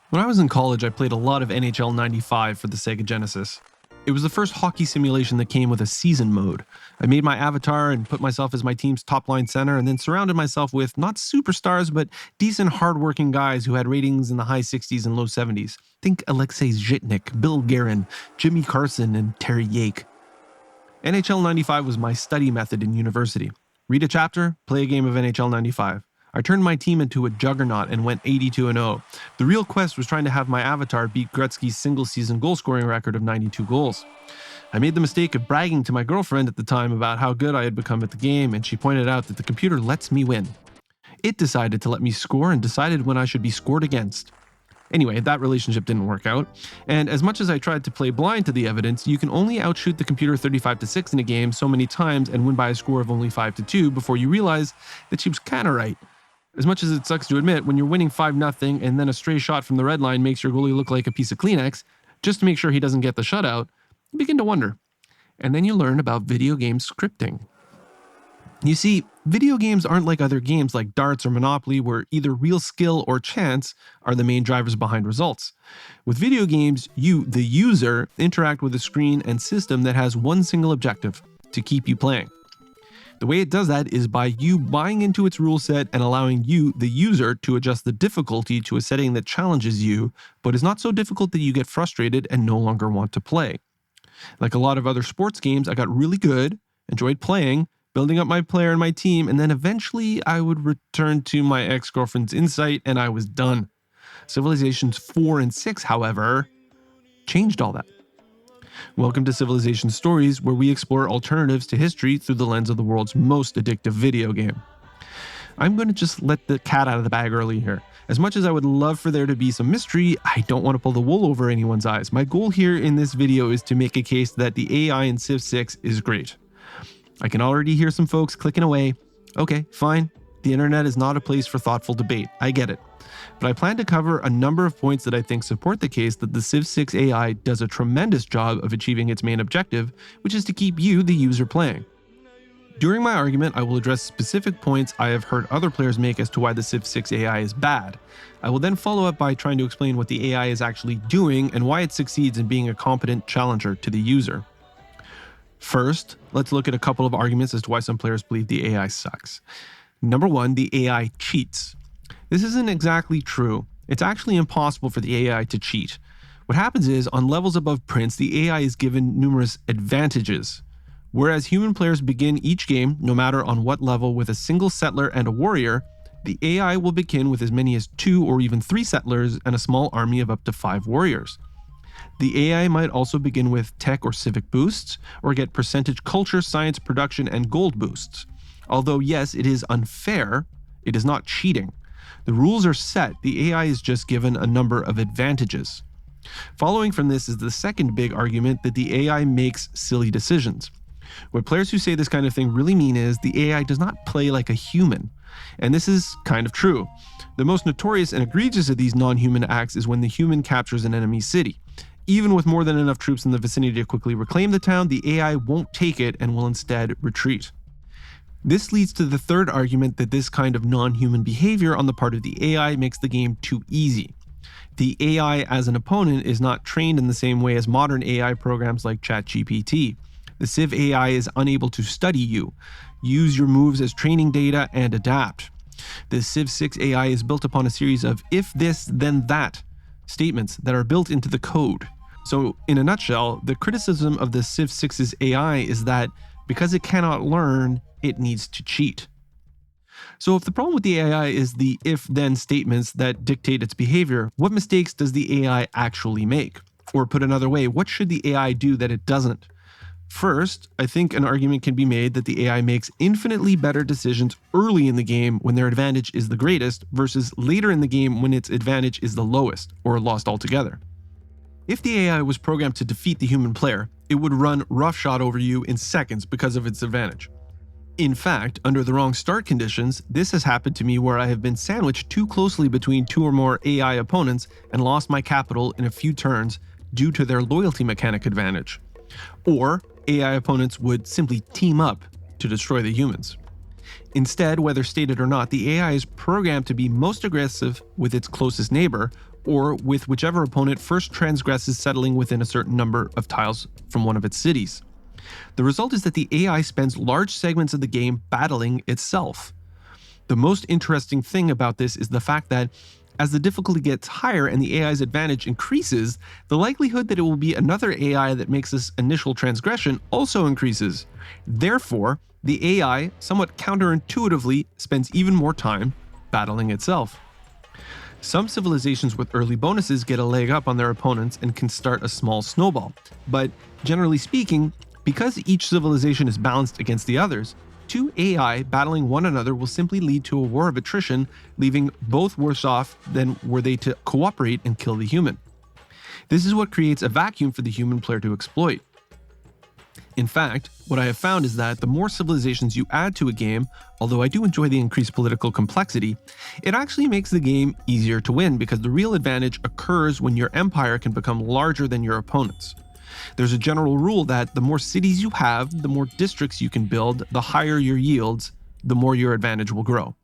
When I was in college, I played a lot of NHL 95 for the Sega Genesis. It was the first hockey simulation that came with a season mode. I made my avatar and put myself as my team's top line center, and then surrounded myself with not superstars, but decent, hardworking guys who had ratings in the high 60s and low 70s. Think Alexei Zhitnik, Bill Guerin, Jimmy Carson, and Terry Yake. NHL 95 was my study method in university. Read a chapter, play a game of NHL 95. I turned my team into a juggernaut and went 82-0. The real quest was trying to have my avatar beat Gretzky's single-season goal-scoring record of 92 goals. I made the mistake of bragging to my girlfriend at the time about how good I had become at the game, and she pointed out that the computer lets me win. It decided to let me score and decided when I should be scored against. Anyway, that relationship didn't work out, and as much as I tried to play blind to the evidence, you can only outshoot the computer 35-6 in a game so many times and win by a score of only 5-2 before you realize that she was kinda right. As much as it sucks to admit, when you're winning 5-0 and then a stray shot from the red line makes your goalie look like a piece of Kleenex, just to make sure he doesn't get the shutout, you begin to wonder. And then you learn about video game scripting. You see, video games aren't like other games like darts or Monopoly where either real skill or chance are the main drivers behind results. With video games, you, the user, interact with a screen and system that has one single objective: to keep you playing. The way it does that is by you buying into its rule set and allowing you, the user, to adjust the difficulty to a setting that challenges you, but is not so difficult that you get frustrated and no longer want to play. Like a lot of other sports games, I got really good, enjoyed playing, building up my player and my team, and then eventually I would return to my ex-girlfriend's insight and I was done. Civilizations 4 and 6, however, changed all that. Welcome to Civilization Stories, where we explore alternatives to history through the lens of the world's most addictive video game. I'm going to just let the cat out of the bag early here. As much as I would love for there to be some mystery, I don't want to pull the wool over anyone's eyes. My goal here in this video is to make a case that the AI in Civ 6 is great. I can already hear some folks clicking away. Okay, fine. The internet is not a place for thoughtful debate. I get it. But I plan to cover a number of points that I think support the case that the Civ 6 AI does a tremendous job of achieving its main objective, which is to keep you, the user, playing. During my argument, I will address specific points I have heard other players make as to why the Civ 6 AI is bad. I will then follow up by trying to explain what the AI is actually doing and why it succeeds in being a competent challenger to the user. First, let's look at a couple of arguments as to why some players believe the AI sucks. Number one, the AI cheats. This isn't exactly true. It's actually impossible for the AI to cheat. What happens is, on levels above Prince, the AI is given numerous advantages. Whereas human players begin each game, no matter on what level, with a single settler and a warrior, the AI will begin with as many as 2 or even 3 settlers and a small army of up to 5 warriors. The AI might also begin with tech or civic boosts, or get percentage culture, science, production, and gold boosts. Although yes, it is unfair, it is not cheating. The rules are set, the AI is just given a number of advantages. Following from this is the second big argument that the AI makes silly decisions. What players who say this kind of thing really mean is the AI does not play like a human. And this is kind of true. The most notorious and egregious of these non-human acts is when the human captures an enemy city. Even with more than enough troops in the vicinity to quickly reclaim the town, the AI won't take it and will instead retreat. This leads to the third argument that this kind of non-human behavior on the part of the AI makes the game too easy. The AI as an opponent is not trained in the same way as modern AI programs like ChatGPT. The Civ AI is unable to study you, use your moves as training data, and adapt. The Civ 6 AI is built upon a series of if this, then that statements that are built into the code. So, in a nutshell, the criticism of the Civ 6's AI is that because it cannot learn, it needs to cheat. So if the problem with the AI is the if-then statements that dictate its behavior, what mistakes does the AI actually make? Or put another way, what should the AI do that it doesn't? First, I think an argument can be made that the AI makes infinitely better decisions early in the game when their advantage is the greatest versus later in the game when its advantage is the lowest, or lost altogether. If the AI was programmed to defeat the human player, it would run roughshod over you in seconds because of its advantage. In fact, under the wrong start conditions, this has happened to me where I have been sandwiched too closely between 2 or more AI opponents and lost my capital in a few turns due to their loyalty mechanic advantage. Or AI opponents would simply team up to destroy the humans. Instead, whether stated or not, the AI is programmed to be most aggressive with its closest neighbor, or with whichever opponent first transgresses settling within a certain number of tiles from one of its cities. The result is that the AI spends large segments of the game battling itself. The most interesting thing about this is the fact that as the difficulty gets higher and the AI's advantage increases, the likelihood that it will be another AI that makes this initial transgression also increases. Therefore, the AI, somewhat counterintuitively, spends even more time battling itself. Some civilizations with early bonuses get a leg up on their opponents and can start a small snowball, but generally speaking, because each civilization is balanced against the others, two AI battling one another will simply lead to a war of attrition, leaving both worse off than were they to cooperate and kill the human. This is what creates a vacuum for the human player to exploit. In fact, what I have found is that the more civilizations you add to a game, although I do enjoy the increased political complexity, it actually makes the game easier to win because the real advantage occurs when your empire can become larger than your opponent's. There's a general rule that the more cities you have, the more districts you can build, the higher your yields, the more your advantage will grow.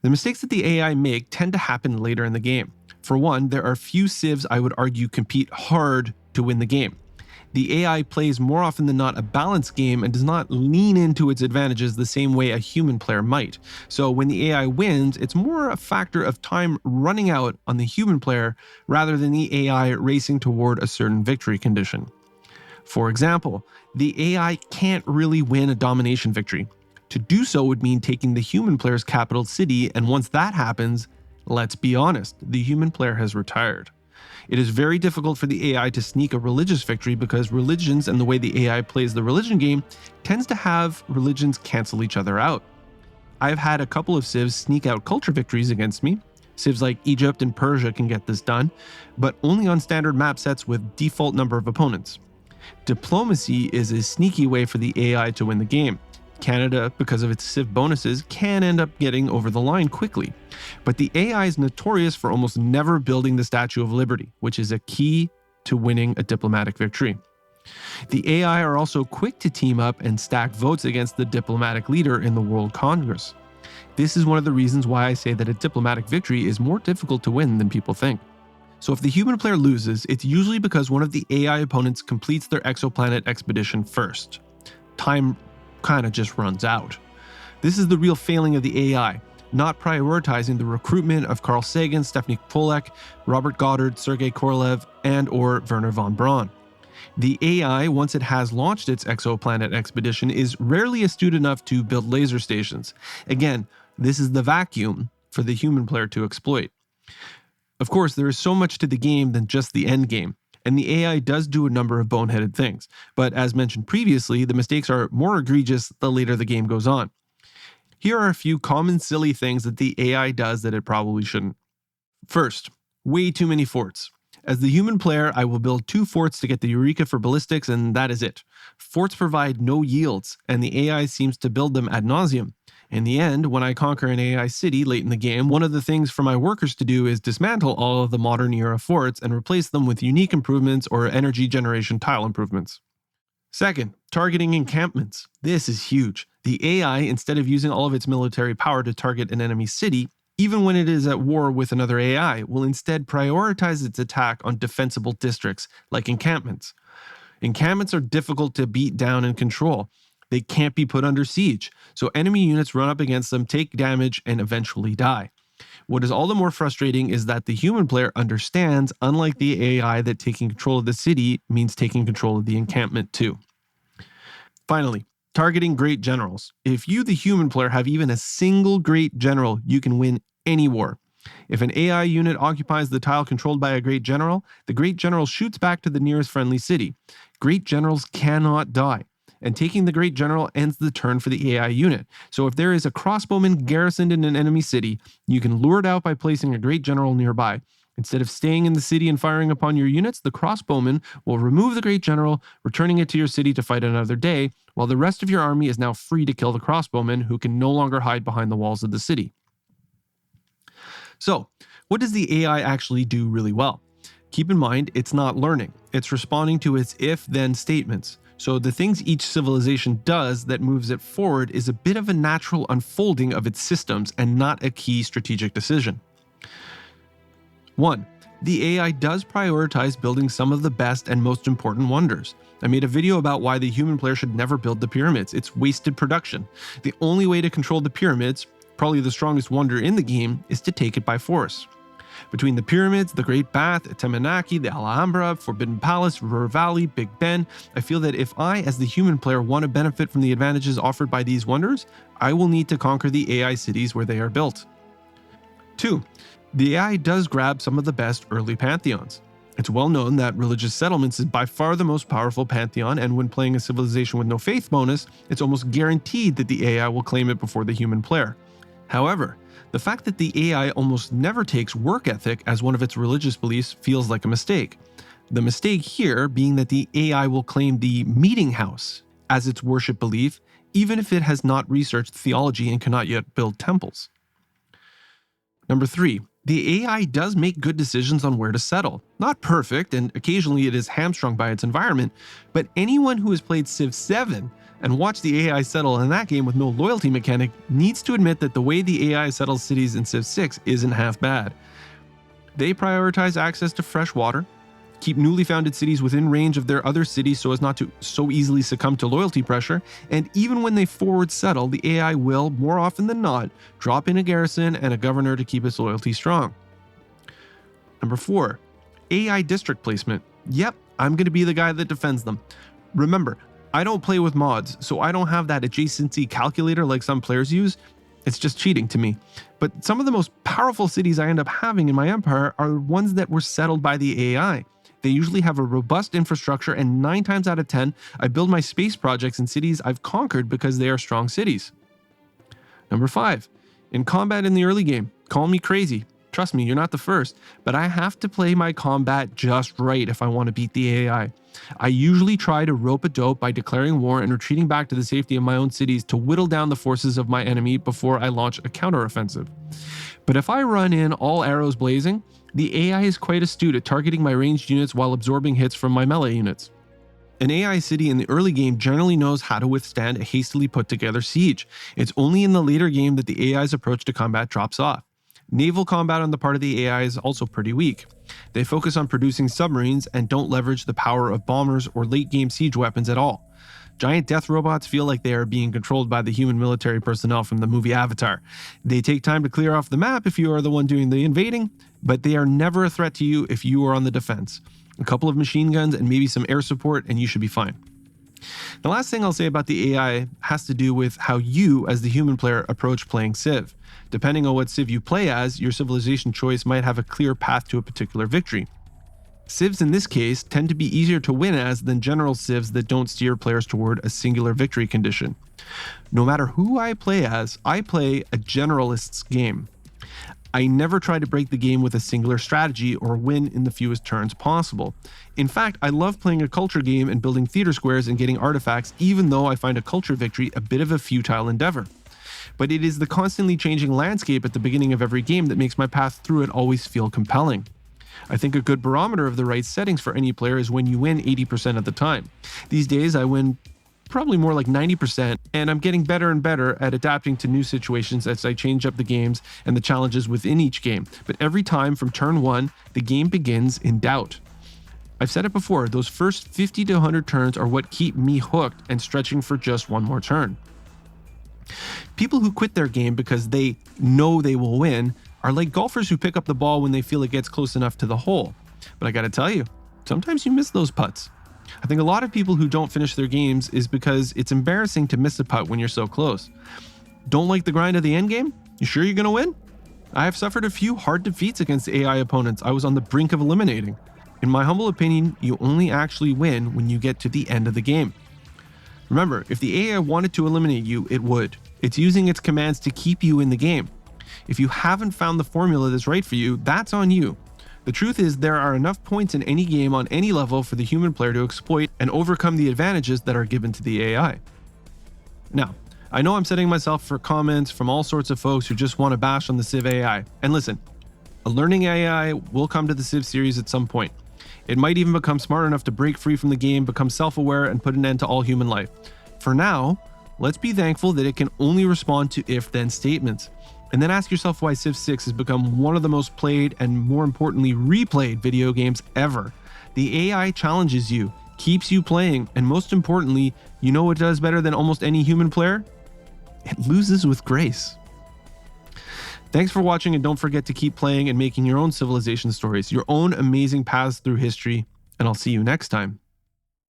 The mistakes that the AI make tend to happen later in the game. For one, there are few civs I would argue compete hard to win the game. The AI plays more often than not a balanced game and does not lean into its advantages the same way a human player might. So when the AI wins, it's more a factor of time running out on the human player rather than the AI racing toward a certain victory condition. For example, the AI can't really win a domination victory. To do so would mean taking the human player's capital city, and once that happens, let's be honest, the human player has retired. It is very difficult for the AI to sneak a religious victory because religions and the way the AI plays the religion game tends to have religions cancel each other out. I've had a couple of civs sneak out culture victories against me. Civs like Egypt and Persia can get this done, but only on standard map sets with default number of opponents. Diplomacy is a sneaky way for the AI to win the game. Canada, because of its civ bonuses, can end up getting over the line quickly. But the AI is notorious for almost never building the Statue of Liberty, which is a key to winning a diplomatic victory. The AI are also quick to team up and stack votes against the diplomatic leader in the World Congress. This is one of the reasons why I say that a diplomatic victory is more difficult to win than people think. So if the human player loses, it's usually because one of the AI opponents completes their exoplanet expedition first. Time kind of just runs out. This is the real failing of the AI, not prioritizing the recruitment of Carl Sagan, Stephanie Polak, Robert Goddard, Sergei Korolev, and or Wernher von Braun. The AI, once it has launched its exoplanet expedition, is rarely astute enough to build laser stations. Again, this is the vacuum for the human player to exploit. Of course, there is so much to the game than just the end game, and the AI does do a number of boneheaded things, but as mentioned previously, the mistakes are more egregious the later the game goes on. Here are a few common silly things that the AI does that it probably shouldn't. First, way too many forts. As the human player, I will build 2 forts to get the Eureka for ballistics, and that is it. Forts provide no yields, and the AI seems to build them ad nauseum. In the end, when I conquer an AI city late in the game, one of the things for my workers to do is dismantle all of the modern era forts and replace them with unique improvements or energy generation tile improvements. Second, targeting encampments. This is huge. The AI, instead of using all of its military power to target an enemy city, even when it is at war with another AI, will instead prioritize its attack on defensible districts, like encampments. Encampments are difficult to beat down and control. They can't be put under siege, so enemy units run up against them, take damage, and eventually die. What is all the more frustrating is that the human player understands, unlike the AI, that taking control of the city means taking control of the encampment too. Finally, targeting great generals. If you, the human player, have even a single great general, you can win any war. If an AI unit occupies the tile controlled by a great general, the great general shoots back to the nearest friendly city. Great generals cannot die, and taking the great general ends the turn for the AI unit. So if there is a crossbowman garrisoned in an enemy city, you can lure it out by placing a great general nearby. Instead of staying in the city and firing upon your units, the crossbowman will remove the great general, returning it to your city to fight another day, while the rest of your army is now free to kill the crossbowman, who can no longer hide behind the walls of the city. So, what does the AI actually do really well? Keep in mind, it's not learning. It's responding to its if-then statements. So the things each civilization does that moves it forward is a bit of a natural unfolding of its systems and not a key strategic decision. 1. The AI does prioritize building some of the best and most important wonders. I made a video about why the human player should never build the pyramids. It's wasted production. The only way to control the pyramids, probably the strongest wonder in the game, is to take it by force. Between the pyramids, the Great Bath, Temanaki, the Alhambra, Forbidden Palace, River Valley, Big Ben, I feel that if I, as the human player, want to benefit from the advantages offered by these wonders, I will need to conquer the AI cities where they are built. 2. The AI does grab some of the best early pantheons. It's well known that religious settlements is by far the most powerful pantheon, and when playing a civilization with no faith bonus, it's almost guaranteed that the AI will claim it before the human player. However, the fact that the AI almost never takes work ethic as one of its religious beliefs feels like a mistake. The mistake here being that the AI will claim the meeting house as its worship belief, even if it has not researched theology and cannot yet build temples. Number 3. The AI does make good decisions on where to settle. Not perfect, and occasionally it is hamstrung by its environment, but anyone who has played Civ 7 and watched the AI settle in that game with no loyalty mechanic needs to admit that the way the AI settles cities in Civ 6 isn't half bad. They prioritize access to fresh water, keep newly founded cities within range of their other cities so as not to so easily succumb to loyalty pressure, and even when they forward settle, the AI will, more often than not, drop in a garrison and a governor to keep its loyalty strong. Number 4. AI district placement. Yep, I'm going to be the guy that defends them. Remember, I don't play with mods, so I don't have that adjacency calculator like some players use. It's just cheating to me. But some of the most powerful cities I end up having in my empire are ones that were settled by the AI. They usually have a robust infrastructure, and 9 times out of 10, I build my space projects in cities I've conquered because they are strong cities. Number 5. In combat in the early game, call me crazy. Trust me, you're not the first, but I have to play my combat just right if I want to beat the AI. I usually try to rope a dope by declaring war and retreating back to the safety of my own cities to whittle down the forces of my enemy before I launch a counteroffensive. But if I run in all arrows blazing, the AI is quite astute at targeting my ranged units while absorbing hits from my melee units. An AI city in the early game generally knows how to withstand a hastily put together siege. It's only in the later game that the AI's approach to combat drops off. Naval combat on the part of the AI is also pretty weak. They focus on producing submarines and don't leverage the power of bombers or late-game siege weapons at all. Giant death robots feel like they are being controlled by the human military personnel from the movie Avatar. They take time to clear off the map if you are the one doing the invading, but they are never a threat to you if you are on the defense. A couple of machine guns and maybe some air support and you should be fine. The last thing I'll say about the AI has to do with how you, as the human player, approach playing Civ. Depending on what Civ you play as, your civilization choice might have a clear path to a particular victory. Civs in this case tend to be easier to win as than general civs that don't steer players toward a singular victory condition. No matter who I play as, I play a generalist's game. I never try to break the game with a singular strategy or win in the fewest turns possible. In fact, I love playing a culture game and building theater squares and getting artifacts, even though I find a culture victory a bit of a futile endeavor. But it is the constantly changing landscape at the beginning of every game that makes my path through it always feel compelling. I think a good barometer of the right settings for any player is when you win 80% of the time. These days I win probably more like 90%, and I'm getting better and better at adapting to new situations as I change up the games and the challenges within each game. But every time from turn 1, the game begins in doubt. I've said it before, those first 50 to 100 turns are what keep me hooked and stretching for just one more turn. People who quit their game because they know they will win are like golfers who pick up the ball when they feel it gets close enough to the hole. But I gotta tell you, sometimes you miss those putts. I think a lot of people who don't finish their games is because it's embarrassing to miss a putt when you're so close. Don't like the grind of the end game? You sure you're gonna win? I have suffered a few hard defeats against AI opponents I was on the brink of eliminating. In my humble opinion, you only actually win when you get to the end of the game. Remember, if the AI wanted to eliminate you, it would. It's using its commands to keep you in the game. If you haven't found the formula that's right for you, that's on you. The truth is, there are enough points in any game on any level for the human player to exploit and overcome the advantages that are given to the AI. Now, I know I'm setting myself for comments from all sorts of folks who just want to bash on the Civ AI. And listen, a learning AI will come to the Civ series at some point. It might even become smart enough to break free from the game, become self-aware, and put an end to all human life. For now, let's be thankful that it can only respond to if-then statements. And then ask yourself why Civ 6 has become one of the most played and, more importantly, replayed video games ever. The AI challenges you, keeps you playing, and most importantly, you know what does better than almost any human player? It loses with grace. Thanks for watching, and don't forget to keep playing and making your own civilization stories, your own amazing paths through history, and I'll see you next time.